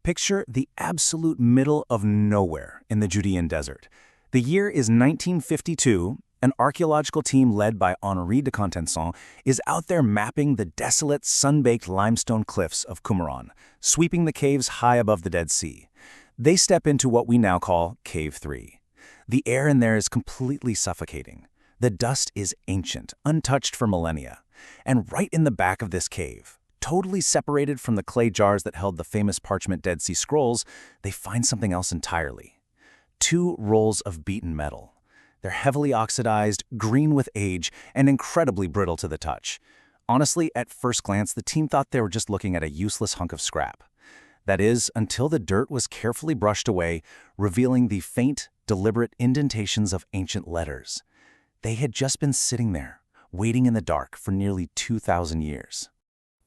Picture the absolute middle of nowhere in the Judean desert. The year is 1952. An archaeological team led by Henri de Contenson is out there mapping the desolate, sun-baked limestone cliffs of Qumran, sweeping the caves high above the Dead Sea. They step into what we now call Cave 3. The air in there is completely suffocating. The dust is ancient, untouched for millennia. And right in the back of this cave, totally separated from the clay jars that held the famous parchment Dead Sea Scrolls, they find something else entirely. 2 rolls of beaten metal. They're heavily oxidized, green with age, and incredibly brittle to the touch. Honestly, at first glance, the team thought they were just looking at a useless hunk of scrap. That is, until the dirt was carefully brushed away, revealing the faint, deliberate indentations of ancient letters. They had just been sitting there, waiting in the dark for nearly 2,000 years.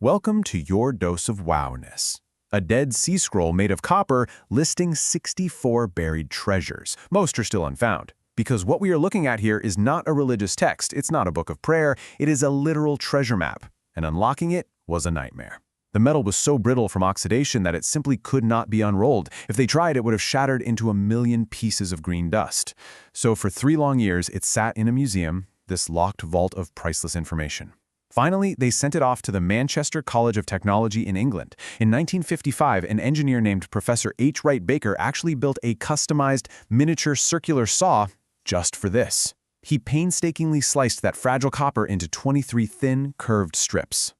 Welcome to Your Dose of Wowness, a Dead Sea Scroll made of copper listing 64 buried treasures. Most are still unfound. Because what we are looking at here is not a religious text, it's not a book of prayer, it is a literal treasure map, and unlocking it was a nightmare. The metal was so brittle from oxidation that it simply could not be unrolled. If they tried, it would have shattered into a million pieces of green dust. So for 3 long years, it sat in a museum, this locked vault of priceless information. Finally, they sent it off to the Manchester College of Technology in England. In 1955, an engineer named Professor H. Wright Baker actually built a customized miniature circular saw just for this. He painstakingly sliced that fragile copper into 23 thin, curved strips.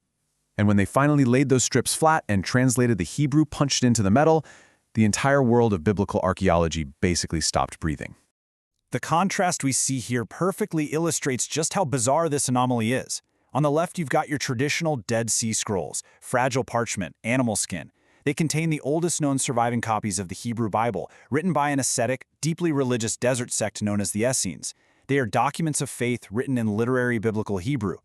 And when they finally laid those strips flat and translated the Hebrew punched into the metal, the entire world of biblical archaeology basically stopped breathing. The contrast we see here perfectly illustrates just how bizarre this anomaly is. On the left, you've got your traditional Dead Sea Scrolls, fragile parchment, animal skin. They contain the oldest known surviving copies of the Hebrew Bible, written by an ascetic, deeply religious desert sect known as the Essenes. They are documents of faith written in literary biblical Hebrew.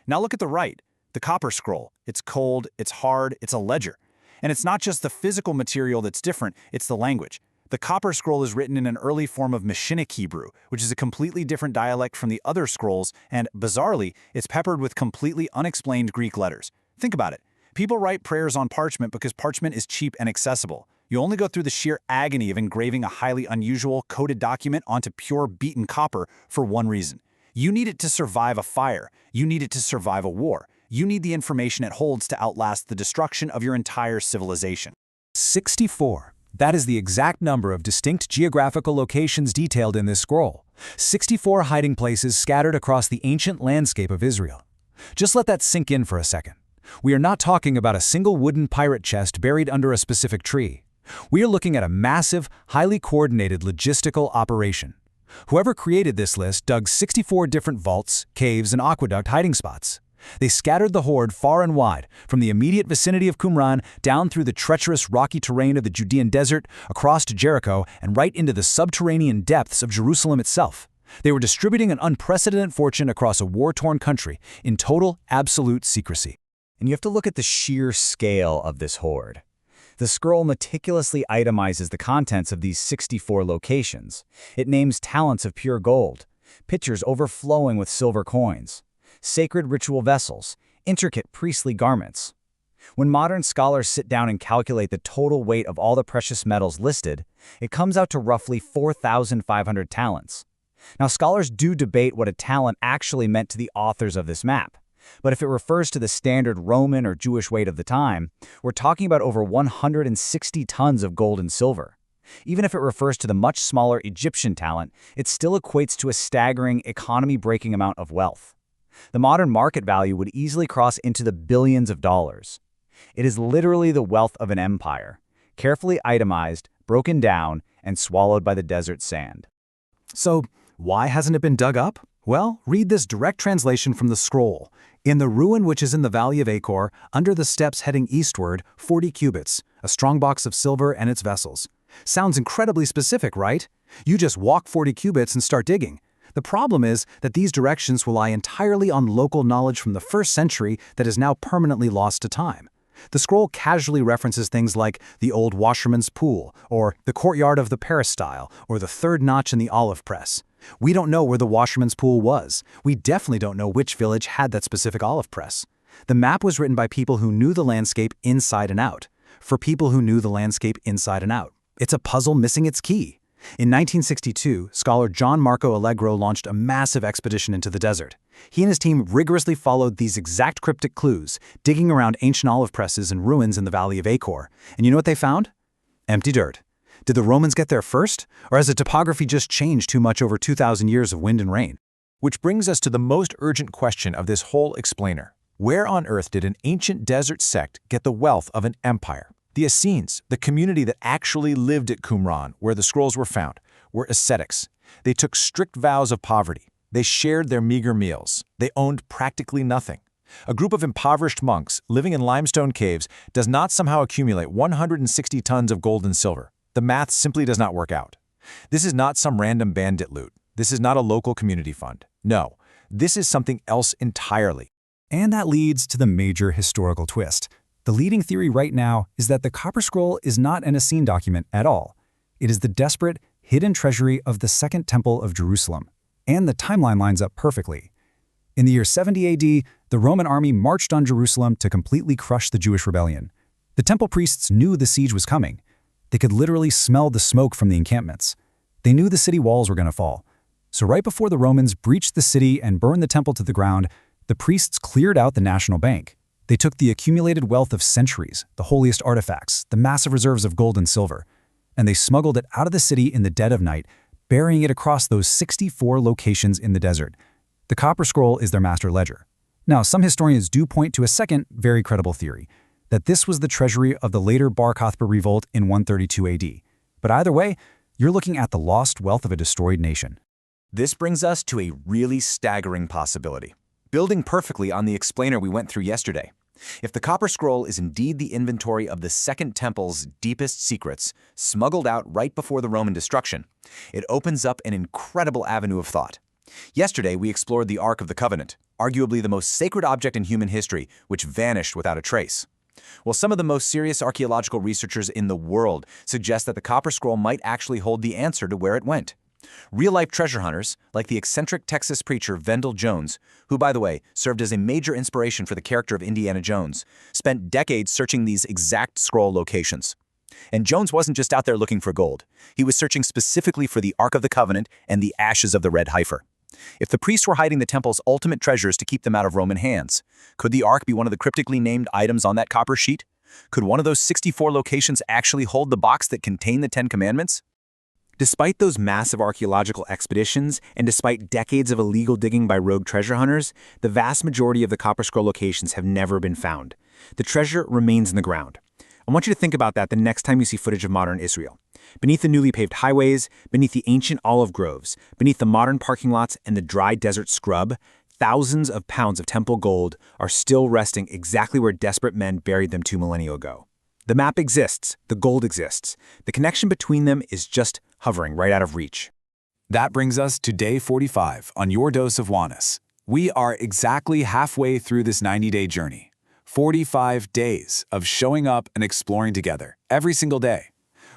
Now look at the right, the copper scroll. It's cold, it's hard, it's a ledger. And it's not just the physical material that's different, it's the language. The copper scroll is written in an early form of Machinic Hebrew, which is a completely different dialect from the other scrolls, and, bizarrely, it's peppered with completely unexplained Greek letters. Think about it. People write prayers on parchment because parchment is cheap and accessible. You only go through the sheer agony of engraving a highly unusual, coded document onto pure beaten copper for one reason. You need it to survive a fire. You need it to survive a war. You need the information it holds to outlast the destruction of your entire civilization. 64. That is the exact number of distinct geographical locations detailed in this scroll. 64 hiding places scattered across the ancient landscape of Israel. Just let that sink in for a second. We are not talking about a single wooden pirate chest buried under a specific tree. We are looking at a massive, highly coordinated logistical operation. Whoever created this list dug 64 different vaults, caves, and aqueduct hiding spots. They scattered the hoard far and wide, from the immediate vicinity of Qumran down through the treacherous rocky terrain of the Judean desert, across to Jericho, and right into the subterranean depths of Jerusalem itself. They were distributing an unprecedented fortune across a war-torn country in total, absolute secrecy. And you have to look at the sheer scale of this hoard. The scroll meticulously itemizes the contents of these 64 locations. It names talents of pure gold, pitchers overflowing with silver coins, sacred ritual vessels, intricate priestly garments. When modern scholars sit down and calculate the total weight of all the precious metals listed, it comes out to roughly 4,500 talents. Now, scholars do debate what a talent actually meant to the authors of this map. But if it refers to the standard Roman or Jewish weight of the time, we're talking about over 160 tons of gold and silver. Even if it refers to the much smaller Egyptian talent, it still equates to a staggering, economy-breaking amount of wealth. The modern market value would easily cross into the billions of dollars. It is literally the wealth of an empire, carefully itemized, broken down, and swallowed by the desert sand. So, why hasn't it been dug up? Well, read this direct translation from the scroll. In the ruin which is in the valley of Achor, under the steps heading eastward, 40 cubits, a strong box of silver and its vessels. Sounds incredibly specific, right? You just walk 40 cubits and start digging. The problem is that these directions rely entirely on local knowledge from the 1st century that is now permanently lost to time. The scroll casually references things like the old washerman's pool, or the courtyard of the peristyle, or the 3rd notch in the olive press. We don't know where the washerman's pool was. We definitely don't know which village had that specific olive press. The map was written by people who knew the landscape inside and out. for people who knew the landscape inside and out. It's a puzzle missing its key. In 1962, scholar John Marco Allegro launched a massive expedition into the desert. He and his team rigorously followed these exact cryptic clues, digging around ancient olive presses and ruins in the Valley of Achor. And you know what they found? Empty dirt. Did the Romans get there first? Or has the topography just changed too much over 2,000 years of wind and rain? Which brings us to the most urgent question of this whole explainer. Where on earth did an ancient desert sect get the wealth of an empire? The Essenes, the community that actually lived at Qumran, where the scrolls were found, were ascetics. They took strict vows of poverty. They shared their meager meals. They owned practically nothing. A group of impoverished monks living in limestone caves does not somehow accumulate 160 tons of gold and silver. The math simply does not work out. This is not some random bandit loot. This is not a local community fund. No, this is something else entirely. And that leads to the major historical twist. The leading theory right now is that the Copper Scroll is not an Essene document at all. It is the desperate, hidden treasury of the Second Temple of Jerusalem. And the timeline lines up perfectly. In the year 70 AD, the Roman army marched on Jerusalem to completely crush the Jewish rebellion. The temple priests knew the siege was coming. They could literally smell the smoke from the encampments. They knew the city walls were going to fall. So right before the Romans breached the city and burned the temple to the ground, the priests cleared out the national bank. They took the accumulated wealth of centuries, the holiest artifacts, the massive reserves of gold and silver, and they smuggled it out of the city in the dead of night, burying it across those 64 locations in the desert. The Copper Scroll is their master ledger. Now, some historians do point to a second, very credible theory, that this was the treasury of the later Bar Kokhba revolt in 132 AD. But either way, you're looking at the lost wealth of a destroyed nation. This brings us to a really staggering possibility, building perfectly on the explainer we went through yesterday. If the Copper Scroll is indeed the inventory of the Second Temple's deepest secrets, smuggled out right before the Roman destruction, it opens up an incredible avenue of thought. Yesterday, we explored the Ark of the Covenant, arguably the most sacred object in human history, which vanished without a trace. Well, some of the most serious archaeological researchers in the world suggest that the Copper Scroll might actually hold the answer to where it went. Real-life treasure hunters, like the eccentric Texas preacher Vendell Jones, who, by the way, served as a major inspiration for the character of Indiana Jones, spent decades searching these exact scroll locations. And Jones wasn't just out there looking for gold. He was searching specifically for the Ark of the Covenant and the ashes of the red heifer. If the priests were hiding the temple's ultimate treasures to keep them out of Roman hands, could the Ark be one of the cryptically named items on that copper sheet? Could one of those 64 locations actually hold the box that contained the Ten Commandments? Despite those massive archaeological expeditions, and despite decades of illegal digging by rogue treasure hunters, the vast majority of the Copper Scroll locations have never been found. The treasure remains in the ground. I want you to think about that the next time you see footage of modern Israel. Beneath the newly paved highways, beneath the ancient olive groves, beneath the modern parking lots and the dry desert scrub, thousands of pounds of temple gold are still resting exactly where desperate men buried them 2 millennia ago. The map exists, the gold exists. The connection between them is just hovering right out of reach. That brings us to day 45 on Your Dose of Wowness. We are exactly halfway through this 90-day journey. 45 days of showing up and exploring together, every single day.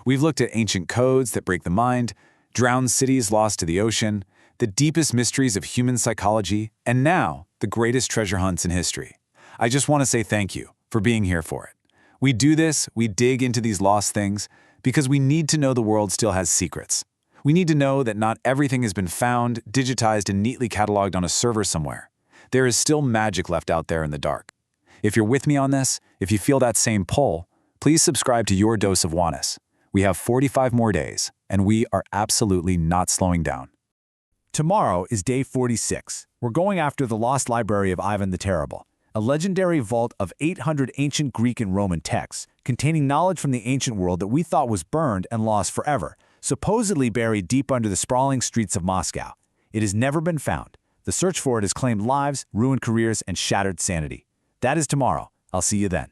We've looked at ancient codes that break the mind, drowned cities lost to the ocean, the deepest mysteries of human psychology, and now, the greatest treasure hunts in history. I just want to say thank you for being here for it. We do this, we dig into these lost things, because we need to know the world still has secrets. We need to know that not everything has been found, digitized, and neatly cataloged on a server somewhere. There is still magic left out there in the dark. If you're with me on this, if you feel that same pull, please subscribe to Your Dose of Wowness. We have 45 more days, and we are absolutely not slowing down. Tomorrow is day 46. We're going after the lost library of Ivan the Terrible, a legendary vault of 800 ancient Greek and Roman texts containing knowledge from the ancient world that we thought was burned and lost forever, supposedly buried deep under the sprawling streets of Moscow. It has never been found. The search for it has claimed lives, ruined careers, and shattered sanity. That is tomorrow. I'll see you then.